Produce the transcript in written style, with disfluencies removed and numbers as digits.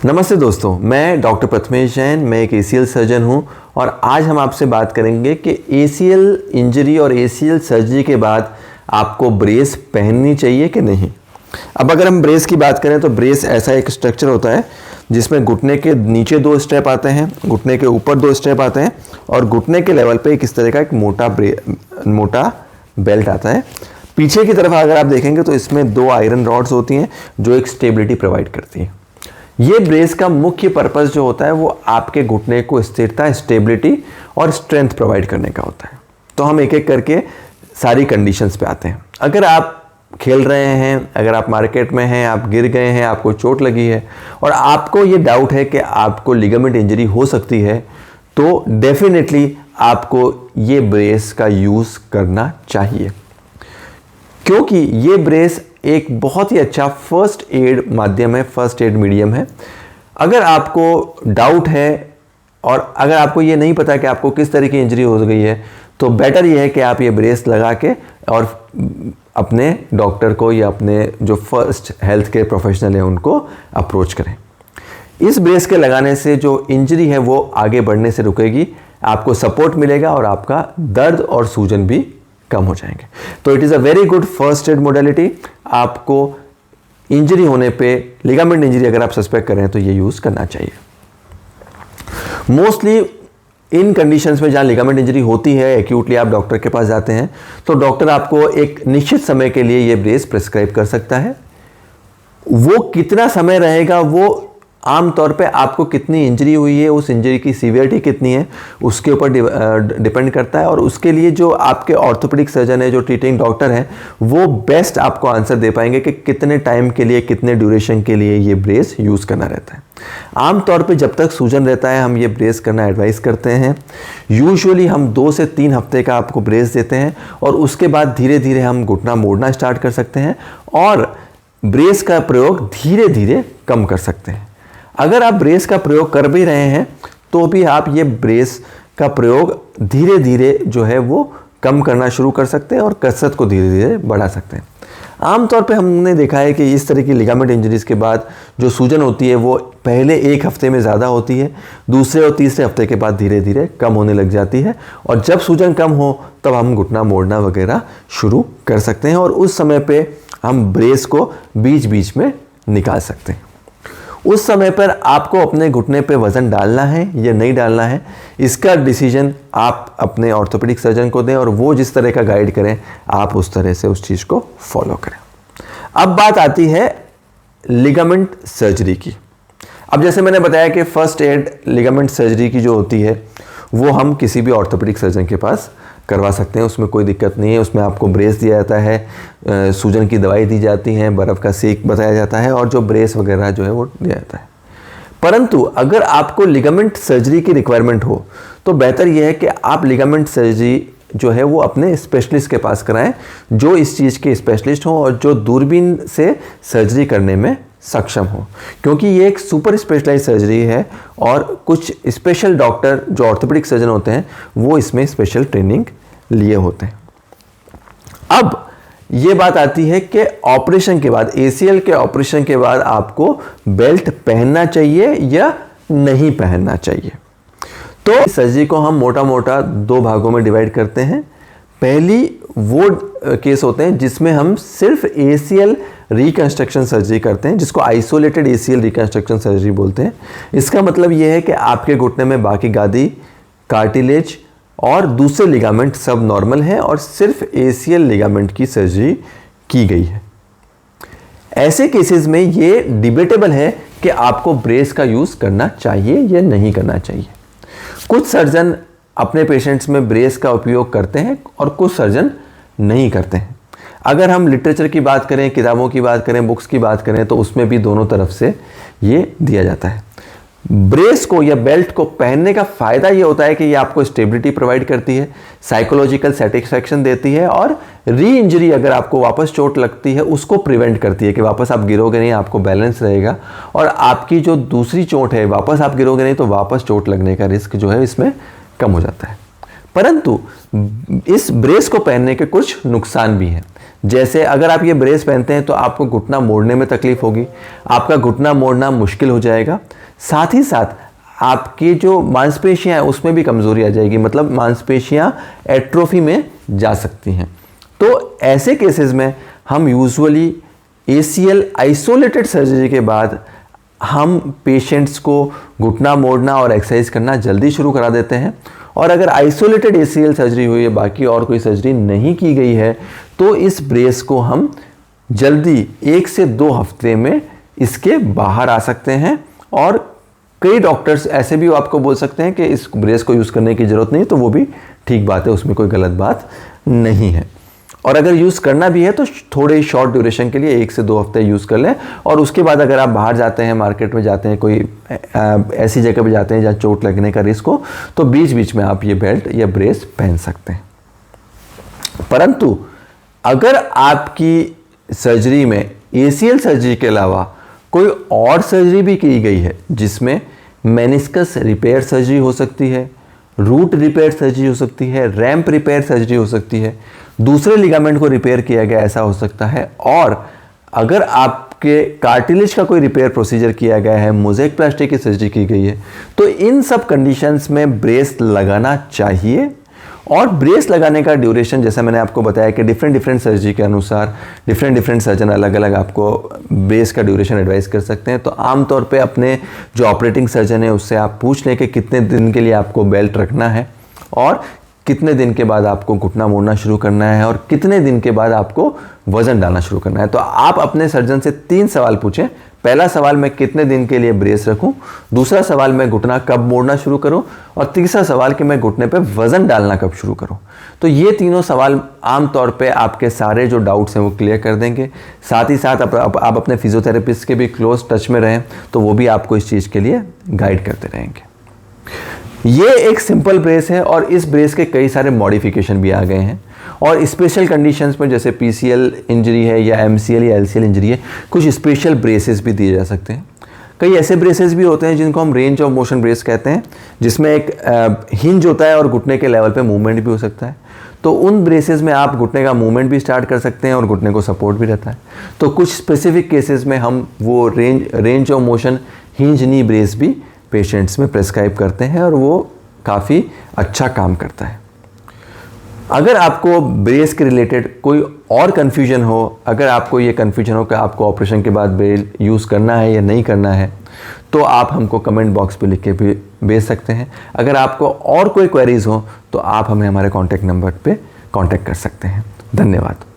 नमस्ते दोस्तों, मैं डॉक्टर प्रथमेश जैन, मैं एक ACL सर्जन हूं और आज हम आपसे बात करेंगे कि ACL इंजरी और ACL सर्जरी के बाद आपको ब्रेस पहननी चाहिए कि नहीं। अब अगर हम ब्रेस की बात करें तो ब्रेस ऐसा एक स्ट्रक्चर होता है जिसमें घुटने के नीचे 2 स्टेप आते हैं, घुटने के ऊपर 2 स्टेप आते हैं और घुटने के लेवल पे इस तरह का एक मोटा बेल्ट आता है। पीछे की तरफ अगर आप देखेंगे तो इसमें 2 आयरन रॉड्स होती हैं जो एक स्टेबिलिटी प्रोवाइड करती हैं। ये ब्रेस का मुख्य पर्पस जो होता है वो आपके घुटने को स्थिरता, स्टेबिलिटी और स्ट्रेंथ प्रोवाइड करने का होता है। तो हम एक एक करके सारी कंडीशंस पे आते हैं। अगर आप खेल रहे हैं, अगर आप मार्केट में हैं, आप गिर गए हैं, आपको चोट लगी है और आपको ये डाउट है कि आपको लिगामेंट इंजरी हो सकती है, तो डेफिनेटली आपको ये ब्रेस का यूज़ करना चाहिए, क्योंकि ये ब्रेस एक बहुत ही अच्छा फर्स्ट एड माध्यम है, फर्स्ट एड मीडियम है। अगर आपको डाउट है और अगर आपको ये नहीं पता कि आपको किस तरह की इंजरी हो गई है, तो बेटर ये है कि आप ये ब्रेस लगा के और अपने डॉक्टर को या अपने जो फर्स्ट हेल्थ केयर प्रोफेशनल है उनको अप्रोच करें। इस ब्रेस के लगाने से जो इंजरी है वो आगे बढ़ने से रुकेगी, आपको सपोर्ट मिलेगा और आपका दर्द और सूजन भी कम हो जाएंगे। तो it is a very good first aid modality. आपको इंजरी होने पे, लिगामेंट इंजरी अगर आप सस्पेक्ट करें तो ये यूज़ करना चाहिए। मोस्टली इन कंडीशंस में जहाँ लिगामेंट इंजरी होती है, एक्यूटली आप डॉक्टर के पास जाते हैं तो डॉक्टर आपको एक निश्चित समय के लिए ये ब्रेस प्रिस्क्राइब कर सकता है। वो कितना समय रहेगा वो आमतौर पे आपको कितनी इंजरी हुई है, उस इंजरी की सीवियरिटी कितनी है, उसके ऊपर डिपेंड करता है और उसके लिए जो आपके ऑर्थोपेडिक सर्जन है, जो ट्रीटिंग डॉक्टर हैं, वो बेस्ट आपको आंसर दे पाएंगे कि कितने टाइम के लिए, कितने ड्यूरेशन के लिए ये ब्रेस यूज़ करना रहता है। आमतौर पे जब तक सूजन रहता है हम ये ब्रेस करना एडवाइस करते हैं। यूजुअली हम 2 से 3 हफ्ते का आपको ब्रेस देते हैं और उसके बाद धीरे धीरे हम घुटना मोड़ना स्टार्ट कर सकते हैं और ब्रेस का प्रयोग धीरे धीरे कम कर सकते हैं। अगर आप ब्रेस का प्रयोग कर भी रहे हैं तो भी आप ये ब्रेस का प्रयोग धीरे धीरे जो है वो कम करना शुरू कर सकते हैं और कसरत को धीरे धीरे बढ़ा सकते हैं। आमतौर पे हमने देखा है कि इस तरह की लिगामेंट इंजरीज के बाद जो सूजन होती है वो पहले 1 हफ्ते में ज़्यादा होती है, दूसरे और तीसरे हफ्ते के बाद धीरे धीरे कम होने लग जाती है और जब सूजन कम हो तब हम घुटना मोड़ना वगैरह शुरू कर सकते हैं और उस समय पे हम ब्रेस को बीच बीच में निकाल सकते हैं। उस समय पर आपको अपने घुटने पे वज़न डालना है या नहीं डालना है, इसका डिसीजन आप अपने ऑर्थोपेडिक सर्जन को दें और वो जिस तरह का गाइड करें आप उस तरह से उस चीज़ को फॉलो करें। अब बात आती है लिगामेंट सर्जरी की। अब जैसे मैंने बताया कि फर्स्ट एड लिगामेंट सर्जरी की जो होती है वो हम किसी भी ऑर्थोपेडिक सर्जन के पास करवा सकते हैं, उसमें कोई दिक्कत नहीं है। उसमें आपको ब्रेस दिया जाता है, सूजन की दवाई दी जाती है, बर्फ़ का सेक बताया जाता है और जो ब्रेस वगैरह जो है वो दिया जाता है। परंतु अगर आपको लिगामेंट सर्जरी की रिक्वायरमेंट हो तो बेहतर यह है कि आप लिगामेंट सर्जरी जो है वो अपने स्पेशलिस्ट के पास कराएं, जो इस चीज़ के स्पेशलिस्ट हों और जो दूरबीन से सर्जरी करने में सक्षम हो, क्योंकि ये एक सुपर स्पेशलाइज्ड सर्जरी है और कुछ स्पेशल डॉक्टर जो ऑर्थोपेडिक सर्जन होते हैं वो इसमें स्पेशल ट्रेनिंग लिए होते हैं। अब ये बात आती है कि ऑपरेशन के बाद, ACL के ऑपरेशन के बाद आपको बेल्ट पहनना चाहिए या नहीं पहनना चाहिए। तो सर्जरी को हम मोटा मोटा 2 भागों में डिवाइड करते हैं। पहली वो केस होते हैं जिसमें हम सिर्फ ACL रिकंस्ट्रक्शन सर्जरी करते हैं, जिसको आइसोलेटेड ACL रिकंस्ट्रक्शन सर्जरी बोलते हैं। इसका मतलब ये है कि आपके घुटने में बाकी गादी, कार्टिलेज और दूसरे लिगामेंट सब नॉर्मल हैं और सिर्फ ACL लिगामेंट की सर्जरी की गई है। ऐसे केसेस में ये डिबेटेबल है कि आपको ब्रेस का यूज़ करना चाहिए या नहीं करना चाहिए। कुछ सर्जन अपने पेशेंट्स में ब्रेस का उपयोग करते हैं और कुछ सर्जन नहीं करते हैं। अगर हम लिटरेचर की बात करें, किताबों की बात करें, बुक्स की बात करें तो उसमें भी दोनों तरफ से ये दिया जाता है। ब्रेस को या बेल्ट को पहनने का फ़ायदा ये होता है कि ये आपको स्टेबिलिटी प्रोवाइड करती है, साइकोलॉजिकल सेटिस्फैक्शन देती है और री इंजरी अगर आपको वापस चोट लगती है उसको प्रिवेंट करती है कि वापस आप गिरोगे नहीं, आपको बैलेंस रहेगा और आपकी जो दूसरी चोट है वापस आप गिरोगे नहीं तो वापस चोट लगने का रिस्क जो है इसमें कम हो जाता है। परंतु इस ब्रेस को पहनने के कुछ नुकसान भी हैं। जैसे अगर आप ये ब्रेस पहनते हैं तो आपको घुटना मोड़ने में तकलीफ होगी, आपका घुटना मोड़ना मुश्किल हो जाएगा, साथ ही साथ आपकी जो मांसपेशियां हैं उसमें भी कमज़ोरी आ जाएगी, मतलब मांसपेशियां एट्रोफी में जा सकती हैं। तो ऐसे केसेस में हम यूजुअली ACL आइसोलेटेड सर्जरी के बाद हम पेशेंट्स को घुटना मोड़ना और एक्सरसाइज करना जल्दी शुरू करा देते हैं। और अगर आइसोलेटेड ACL सर्जरी हुई है, बाकी और कोई सर्जरी नहीं की गई है, तो इस ब्रेस को हम जल्दी 1 से 2 हफ्ते में इसके बाहर आ सकते हैं। और कई डॉक्टर्स ऐसे भी आपको बोल सकते हैं कि इस ब्रेस को यूज़ करने की ज़रूरत नहीं, तो वो भी ठीक बात है, उसमें कोई गलत बात नहीं है। और अगर यूज़ करना भी है तो थोड़े शॉर्ट ड्यूरेशन के लिए 1 से 2 हफ्ते यूज़ कर लें। और उसके बाद अगर आप बाहर जाते हैं, मार्केट में जाते हैं, कोई ऐसी जगह पे जाते हैं जहाँ चोट लगने का रिस्क हो, तो बीच बीच में आप ये बेल्ट या ब्रेस पहन सकते हैं। परंतु अगर आपकी सर्जरी में ACL सर्जरी के अलावा कोई और सर्जरी भी की गई है, जिसमें मेनिस्कस रिपेयर सर्जरी हो सकती है, रूट रिपेयर सर्जरी हो सकती है, रैम्प रिपेयर सर्जरी हो सकती है, दूसरे लिगामेंट को रिपेयर किया गया ऐसा हो सकता है, और अगर आपके कार्टिलेज का कोई रिपेयर प्रोसीजर किया गया है, मोज़ेक की सर्जरी की गई है, तो इन सब कंडीशंस में ब्रेस लगाना चाहिए। और ब्रेस लगाने का ड्यूरेशन, जैसा मैंने आपको बताया कि डिफरेंट सर्जरी के अनुसार डिफरेंट सर्जन अलग अलग आपको ब्रेस का ड्यूरेशन एडवाइस कर सकते हैं। तो आमतौर पे अपने जो ऑपरेटिंग सर्जन है उससे आप पूछ लें कि कितने दिन के लिए आपको बेल्ट रखना है, और कितने दिन के बाद आपको घुटना मोड़ना शुरू करना है, और कितने दिन के बाद आपको वज़न डालना शुरू करना है। तो आप अपने सर्जन से 3 सवाल पूछें। पहला सवाल, मैं कितने दिन के लिए ब्रेस रखूं, दूसरा सवाल, मैं घुटना कब मोड़ना शुरू करूं, और तीसरा सवाल कि मैं घुटने पे वज़न डालना कब शुरू करूं। तो ये तीनों सवाल आमतौर पे आपके सारे जो डाउट्स हैं वो क्लियर कर देंगे। साथ ही साथ आप अपने फिजियोथेरेपिस्ट के भी क्लोज टच में रहें, तो वो भी आपको इस चीज़ के लिए गाइड करते रहेंगे। ये एक सिंपल ब्रेस है, और इस ब्रेस के कई सारे मॉडिफिकेशन भी आ गए हैं। और स्पेशल कंडीशंस में, जैसे PCL इंजरी है या MCL या LCL इंजरी है, कुछ स्पेशल ब्रेसेस भी दिए जा सकते हैं। कई ऐसे ब्रेसेस भी होते हैं जिनको हम रेंज ऑफ मोशन ब्रेस कहते हैं, जिसमें एक हिंज होता है और घुटने के लेवल पे मूवमेंट भी हो सकता है। तो उन ब्रेसेस में आप घुटने का मूवमेंट भी स्टार्ट कर सकते हैं और घुटने को सपोर्ट भी रहता है। तो कुछ स्पेसिफिक केसेस में हम वो range of motion hinge knee brace भी पेशेंट्स में प्रेस्क्राइब करते हैं, और वो काफ़ी अच्छा काम करता है। अगर आपको ब्रेस के रिलेटेड कोई और कन्फ्यूजन हो, अगर आपको ये कन्फ्यूजन हो कि आपको ऑपरेशन के बाद ब्रेस यूज़ करना है या नहीं करना है, तो आप हमको कमेंट बॉक्स पे लिख के भी भेज सकते हैं। अगर आपको और कोई क्वेरीज हो तो आप हमें हमारे कॉन्टैक्ट नंबर पे कॉन्टैक्ट कर सकते हैं। धन्यवाद।